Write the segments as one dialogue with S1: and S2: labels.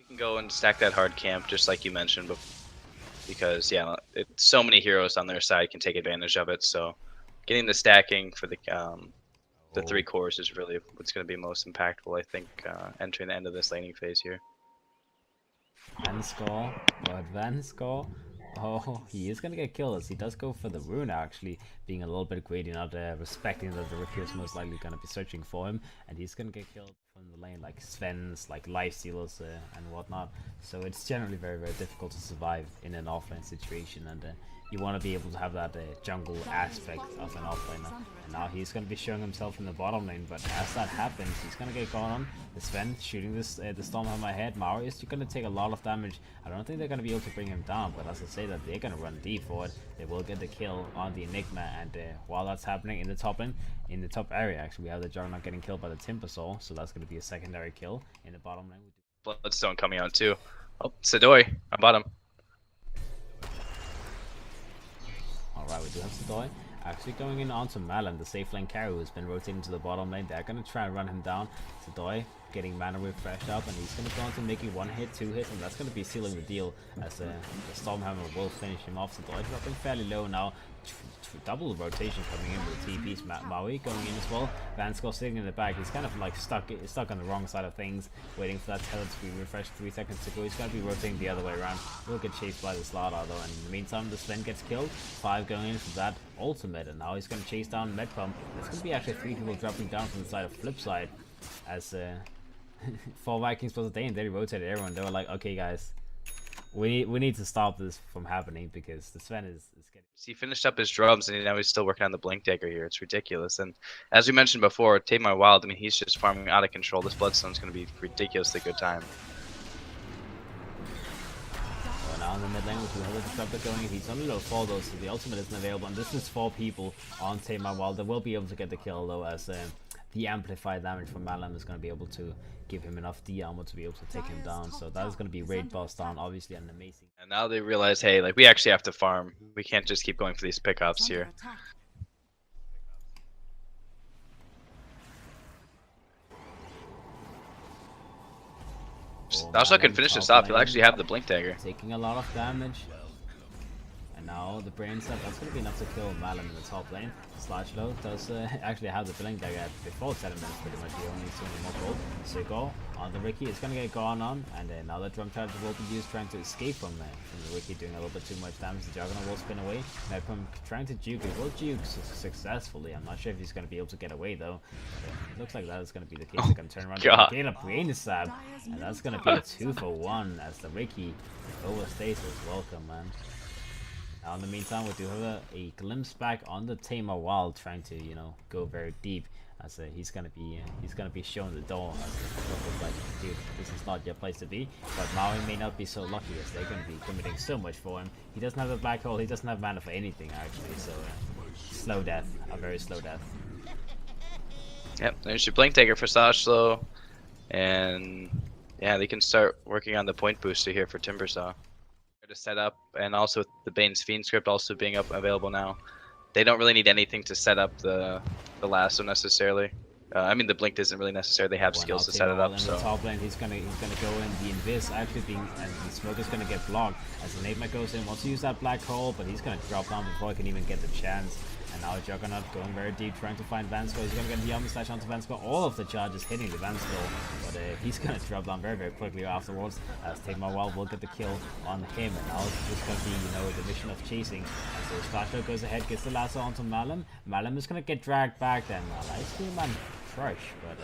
S1: can go and stack that hard camp just like you mentioned, because yeah, so many heroes on their side can take advantage of it. So getting the stacking for the 3 cores is really what's going to be most impactful, I think, entering the end of this laning phase here.
S2: Van score, but Van score. Oh, he is gonna get killed as he does go for the rune, actually being a little bit greedy, not respecting that the Riki is most likely gonna be searching for him, and he's gonna get killed from the lane like Sven's, like life stealers and whatnot. So it's generally very difficult to survive in an offlane situation, and you want to be able to have that jungle aspect of an offlaner. And now he's going to be showing himself in the bottom lane, but as that happens, he's going to get gone on. The Sven shooting this the Stormhammer ahead. Mawi is going to take a lot of damage. I don't think they're going to be able to bring him down, but as I say that, they're going to run deep forward. They will get the kill on the Enigma, and while that's happening in the top lane, in the top area actually, we have the Juggernaut getting killed by the Timbersaw, so that's going to be a secondary kill in the bottom lane.
S1: Bloodstone coming out too. Oh, Sedoy on bottom.
S2: Alright, we do have Sedoy actually going in onto Malin, the safe lane carry who's been rotating to the bottom lane. They're going to try and run him down. Sedoy getting mana refreshed up, and he's going to go on to making 1 hit, 2 hits, and that's going to be sealing the deal as the Stormhammer will finish him off. Sedoy dropping fairly low now. Double rotation coming in with the TP's. Mawi going in as well. Vansko sitting in the back. He's kind of like stuck on the wrong side of things, waiting for that tether to be refreshed 3 seconds to go. He's got to be rotating the other way around. He'll get chased by the Slardar though, and in the meantime the Sven gets killed. 5 going in for that ultimate, and now he's going to chase down MeTTpuM. There's going to be actually 3 people dropping down from the side of FlipSid as 4Vikings+Dane, they rotated everyone. They were like, okay guys, we need to stop this from happening because the Sven is getting...
S1: He finished up his drums and now he's still working on the Blink Dagger here. It's ridiculous. And as we mentioned before, Tamar Wild, I mean, he's just farming out of control. This Bloodstone's going to be ridiculously good time.
S2: So now in the mid lane with the disruptor going, he's only low 4 though, so the ultimate isn't available. And this is 4 people on Tamar Wild. They will be able to get the kill though, as the amplified damage from Malam is going to be able to give him enough D armor to be able to take him down. So that is going to be raid boss down, obviously an amazing.
S1: And now they realize, hey, like we actually have to farm. We can't just keep going for these pickoffs here. Sasha can finish this off. He'll actually have the Blink Dagger.
S2: Taking a lot of damage. And now the brain set, that's going to be enough to kill Malum in the top lane. Slashlow does actually have the Blink Dagger before 7 minutes pretty much. He only needs 2 more gold. Sigo on the Riki is going to get gone on, and now the drum charge will be used trying to escape from the Riki, doing a little bit too much damage. The Juggernaut will spin away. MeTTpuM trying to juke it. Will juke successfully. I'm not sure if he's going to be able to get away though. It looks like that is going to be the case. They're going to turn around and gain a brain stab, and that's going to be a 2-for-1 as the Riki overstays his welcome, man. Now in the meantime, we do have a glimpse back on the Tamar Wild trying to, you know, go very deep. As he's gonna be shown the door. As like, dude, this is not your place to be. But Maui may not be so lucky as they're gonna be committing so much for him. He doesn't have the black hole. He doesn't have mana for anything actually. So slow death, a very slow death.
S1: Yep, there's your Blink Dagger for Sashlo, and yeah, they can start working on the point booster here for Timbersaw to set up, and also with the Bane's Fiend script also being available now. They don't really need anything to set up the lasso necessarily. I mean, the blink isn't really necessary. They have skills to set it up.
S2: In
S1: so
S2: the top lane, he's gonna go in. The invis actually being, and the smoke is gonna get blocked as the Nightmare goes in. Wants to use that black hole, but he's gonna drop down before he can even get the chance. And now Juggernaut going very deep, trying to find Vansko. He's gonna get the Yummy Slash onto Vansko. All of the charges hitting the Vansko, but he's gonna drop down very quickly afterwards. As Tamar Wild will get the kill on him, and now it's just gonna be, you know, the mission of chasing. And so Splasher goes ahead, gets the lasso onto Malum. Malum is gonna get dragged back. Then Ice Crush, but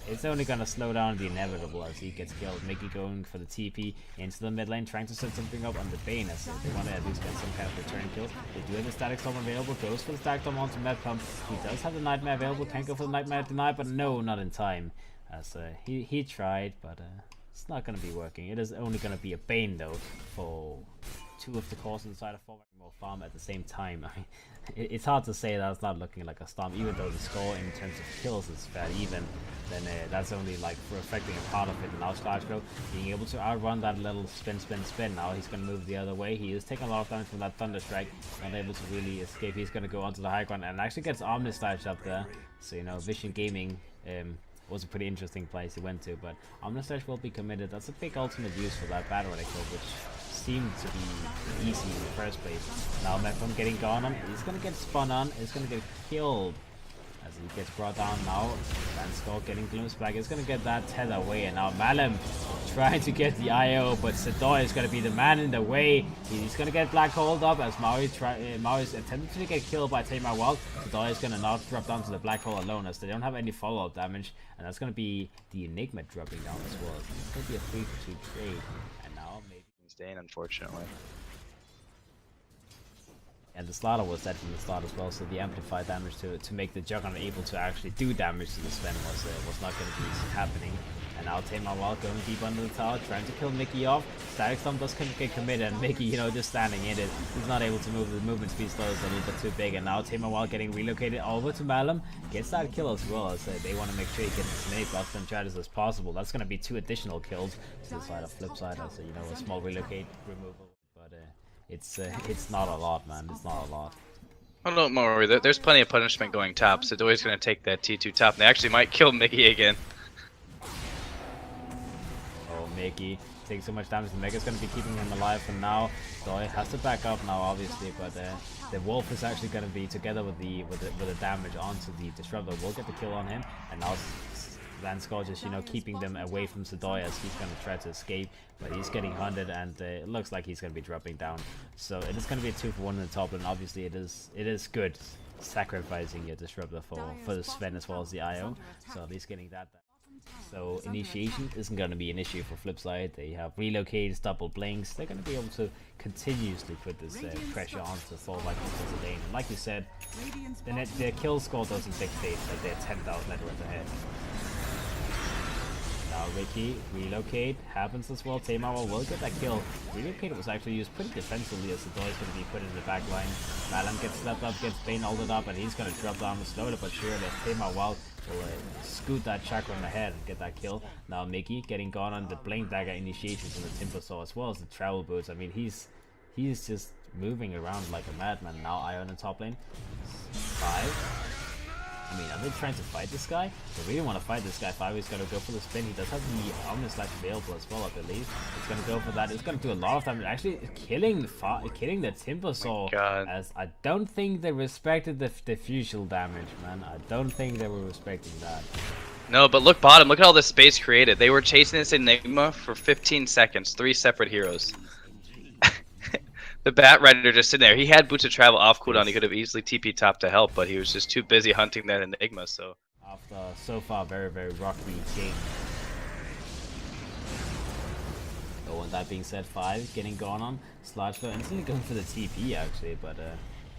S2: it's only gonna slow down the inevitable as he gets killed. Mickey going for the TP into the mid lane, trying to set something up on the Bane as they want to at least get some kind of return kill. They do have the Static Storm available, goes for the Static Storm onto MeTTpuM. He does have the Nightmare available, can't go for the Nightmare denied, but no, not in time. As he tried, but it's not gonna be working. It is only gonna be a Bane though for 2 of the cores inside of 4 more farm at the same time. I mean, it's hard to say that's not looking like a storm, even though the score in terms of kills is fairly even. Then that's only like for affecting a part of it. And now Scarchlow being able to outrun that little spin. Now he's gonna move the other way. He is taking a lot of damage from that Thunder Strike, not able to really escape. He's gonna go onto the high ground and actually gets Omni Slash up there. So, you know, Vision Gaming was a pretty interesting place he went to. But Omnislash will be committed. That's a big ultimate use for that battle kill, which seemed to be easy in the first place. Now MeTTpuM getting gone on, he's gonna get spun on, he's gonna get killed as he gets brought down now. Vanskull getting glimpsed back, he's gonna get that tether away, and now MeTTpuM trying to get the IO, but Sedoy is gonna be the man in the way. He's gonna get black holed up as Mawi's attempting to get killed by Tamar Wild. Sedoy is gonna not drop down to the black hole alone as they don't have any follow-up damage, and that's gonna be the Enigma dropping down as well. It's gonna be a 3-2 trade, and now maybe
S1: Dane, unfortunately.
S2: and the Slaughter was dead from the start as well, so the amplified damage to make the Juggernaut able to actually do damage to the Sven was not going to be happening. And now Tamar Wild going deep under the tower, trying to kill Mickey off. Static Storm does get committed, and Mickey, you know, just standing in it. He's not able to move. The movement speed slow is a little bit too big, and now Tamar Wild getting relocated over to MeTTpuM. Gets that kill as well, as they want to make sure he gets as many buffs and charges as possible. That's going to be 2 additional kills to the side of FlipSid, as you know, a small relocate removal. But it's not a lot, man. It's not a lot.
S1: Oh, don't worry. There's plenty of punishment going top. Sedoy's going to take that T2 top, and they actually might kill Mickey again.
S2: Mickey takes so much damage. The Mega's going to be keeping him alive for now. Sedoy has to back up now, obviously, but the Wolf is actually going to be together with the damage onto the Disruptor. We'll get the kill on him, and now Vanskull just, you know, keeping them away from Sedoy as he's going to try to escape, but he's getting hunted, and it looks like he's going to be dropping down. So it is going to be a 2-for-1 in the top, and obviously it is good sacrificing your Disruptor for the Sven as well as the IO. So at least getting that. So initiation isn't going to be an issue for FlipSid. They have relocates, double blinks. They're going to be able to continuously put this pressure onto 4Vikings+Dane. And like you said, their kill score doesn't dictate that they're 10,000 net worth ahead. Now Ricky, relocate, happens as well. Tamar will get that kill. Relocate was actually used pretty defensively as Sedoy is going to be put in the back line. MeTTpuM gets stepped up, gets Bane ulted up, and he's going to drop down slowly but surely. Tamar Wild will scoot that chakra in the head and get that kill. Now Mickey getting gone on the Blink Dagger initiations and the Timber Saw as well as the Travel Boots. I mean, he's just moving around like a madman. Now Eye on the top lane. 5. I mean, are they trying to fight this guy? They really want to fight this guy. 5 is going to go for the spin. He does have the Omnislash available as well, I believe. He's going to go for that. It's going to do a lot of damage. Actually, killing the Timber Saw. As I don't think they respected the diffusal damage, man. I don't think they were respecting that.
S1: No, but look bottom. Look at all this space created. They were chasing this Enigma for 15 seconds. 3 separate heroes. The Bat Rider just sitting there. He had Boots of Travel off cooldown. He could have easily TP top to help, but he was just too busy hunting that Enigma. So
S2: after so far very rocky game. So with that being said, 5 getting gone on Sludgeflow instantly going for the TP actually, but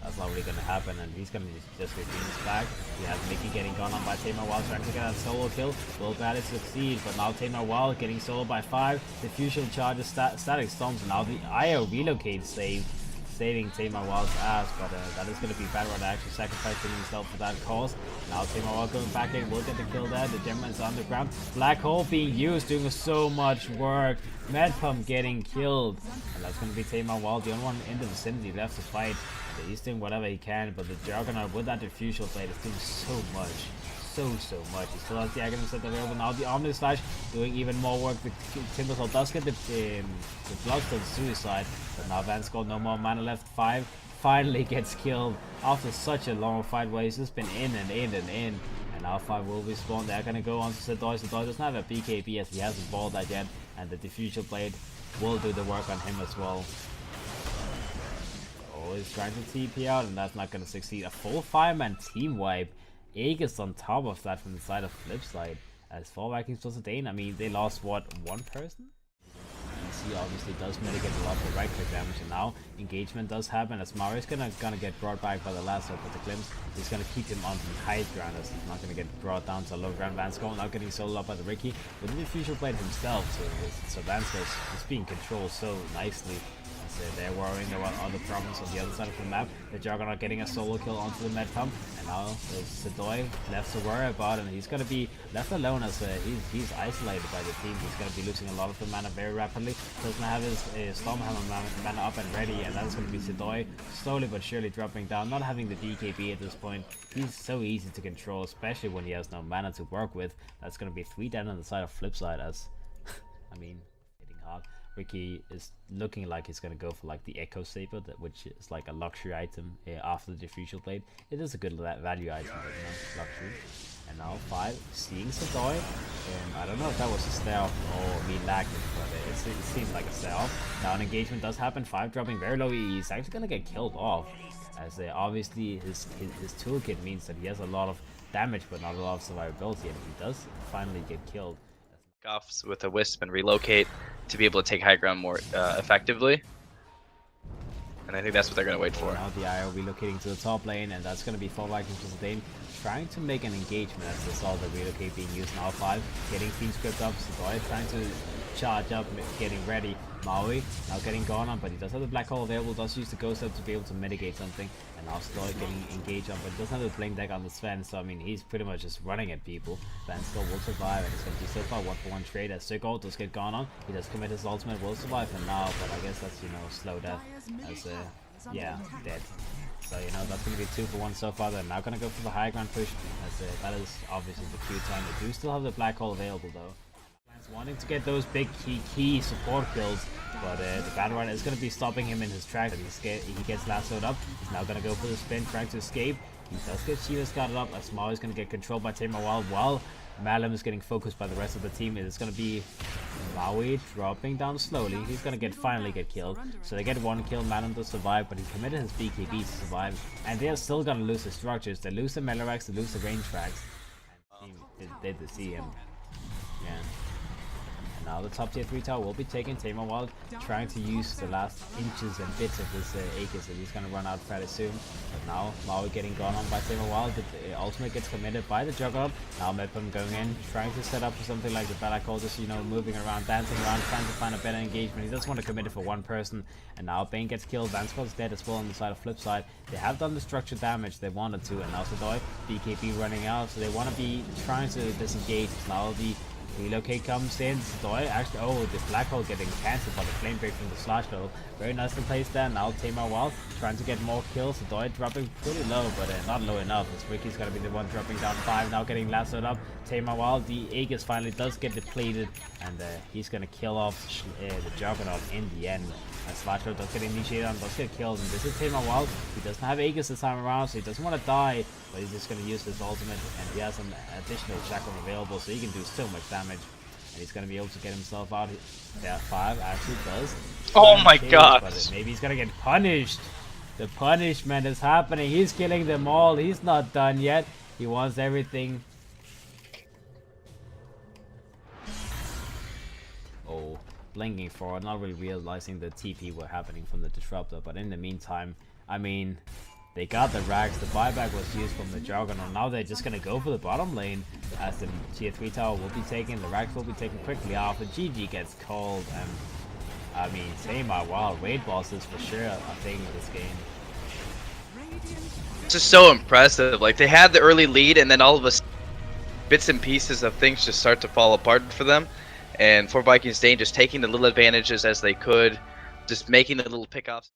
S2: that's not really going to happen, and he's going to just get Venus back. We have Mickey getting gone on by Tamar Wild, trying to get that solo kill. Will Batty succeed, but now Tamar Wild getting solo by 5. Diffusion charges, Static Storms, and now the IO relocate saving Tamar Wild's ass, but that is going to be BadRider actually sacrificing himself for that cause. Now Tamar Wild going back in, will get the kill there. The Gemman's on the ground. Black Hole being used, doing so much work. MeTTpuM getting killed, and that's going to be Tamar Wild, the only one in the vicinity left to fight. He's doing whatever he can, but the Juggernaut with that Diffusal Blade is doing so much. So much. He still has the Aghanim set available. Now the Omnislash doing even more work. The Timber Saw does get the Bloodstone Suicide, but now Vanskull, no more mana left. 5 finally gets killed after such a long fight where he's just been in and in and in. And now 5 will be spawned. They're gonna go on to Sedoy. Sedoy doesn't have a BKB as he hasn't balled that yet, and the Diffusal Blade will do the work on him as well. Is trying to TP out, and that's not going to succeed. A full 5-man team wipe. Aegis on top of that from the side of FlipSid. As 4Vikings+Dane, I mean, they lost what, 1 person? EC obviously does mitigate a lot of the right click damage, and now engagement does happen as Mawi is gonna get brought back by the lasso with the glimpse. He's gonna keep him on the high ground as he's not gonna get brought down to low ground. Vanskull now getting soloed up by the Ricky with the Diffusal Blade himself, so Vanskull is being controlled so nicely. So they're worrying about other problems on the other side of the map. The Juggernaut getting a solo kill onto the MeTTpuM, and now there's Sedoy left to worry about, and he's gonna be left alone as he's isolated by the team. He's gonna be losing a lot of the mana very rapidly. Doesn't have his Stormhammer mana up and ready, and that's gonna be Sedoy slowly but surely dropping down. Not having the BKB at this point, he's so easy to control, especially when he has no mana to work with. That's gonna be 3 down on the side of FlipSid as I mean, hitting hard. Ricky is looking like he's gonna go for like the Echo Saber, which is like a luxury item after the Diffusal Blade. It is a good value item, but not luxury. And now 5 seeing Sedoy, and I don't know if that was a stealth or me lagging, but it seemed like a stealth. Now an engagement does happen. 5 dropping very low. He's actually gonna get killed off, as obviously his toolkit means that he has a lot of damage but not a lot of survivability, and he does finally get killed.
S1: Off with a wisp and relocate to be able to take high ground more effectively, and I think that's what they're going to wait for.
S2: Now the IO relocating to the top lane, and that's going to be 4Vikings+Dane trying to make an engagement as they saw the relocate being used. Now 5 getting Fiend script up, Sedoy trying to charge up, getting ready. Mawi now getting gone on, but he does have the black hole available, does use the ghost up to be able to mitigate something, and now Sedoy getting engaged on, but he doesn't have the blink deck on the Sven, so I mean he's pretty much just running at people. Van still will survive, and it's going to be so far 1-for-1 trade as Sedoy does get gone on. He does commit his ultimate, will survive for now, but I guess that's, you know, slow death as yeah, dead. So, you know, that's going to be 2-for-1 so far. They're now going to go for the high ground push, as that is obviously the Q time. They do still have the black hole available though. Wanting to get those big key support kills, but the Battlerite is going to be stopping him in his tracks. He gets lassoed up. He's now going to go for the spin, trying to escape. He does get Shiva scouted up, as Mawi is going to get controlled by Tamer while Malum is getting focused by the rest of the team. It is going to be Mawi dropping down slowly. He's going to finally get killed. So they get 1 kill. Malum does survive, but he committed his BKB to survive. And they are still going to lose the structures. They lose the melee racks, they lose the range tracks. And they see him. Yeah. Now the top tier 3 tower will be taken. Tamer Wild trying to use the last inches and bits of his Aegis, and he's going to run out fairly soon. But now Mawi getting gone on by Tamer Wild. The ultimate gets committed by the Juggernaut. Now MeTTpuM going in, trying to set up for something like the Black Hole, just, you know, moving around, dancing around, trying to find a better engagement. He doesn't want to commit it for one person. And now Bane gets killed. Vanscott's dead as well on the side of FlipSid. They have done the structure damage they wanted to, and now Sedoy, BKB running out, so they want to be trying to disengage. Now the relocate comes in. Sedoy actually, the black hole getting cancelled by the flame break from the slash though. Very nicely placed there. Now Tamer Wild trying to get more kills. Sedoy dropping pretty low, but not low enough, as Ricky's gonna be the one dropping down 5. Now getting lassoed up. Tamer Wild, the Aegis finally does get depleted, and he's gonna kill off the Juggernaut in the end. As Slashlow does get initiated and does get killed, and this is Tamer Wild. He doesn't have Aegis this time around, so he doesn't want to die, but he's just going to use his ultimate, and he has an additional chakram available, so he can do so much damage, and he's going to be able to get himself out. Yeah, 5 actually does.
S1: Oh my god!
S2: But maybe he's going to get punished. The punishment is happening. He's killing them all. He's not done yet. He wants everything. Oh. Blinking forward, not really realizing the TP were happening from the Disruptor, but in the meantime, I mean, they got the racks, the buyback was used from the Juggernaut. Now they're just gonna go for the bottom lane, as the tier 3 tower will be taken, the racks will be taken quickly off, the GG gets called, and I mean, Tamer Wild raid bosses for sure, I think, in this game.
S1: It's just so impressive. Like, they had the early lead, and then all of a sudden, bits and pieces of things just start to fall apart for them. And 4Vikings+Dane just taking the little advantages as they could, just making the little pickoffs.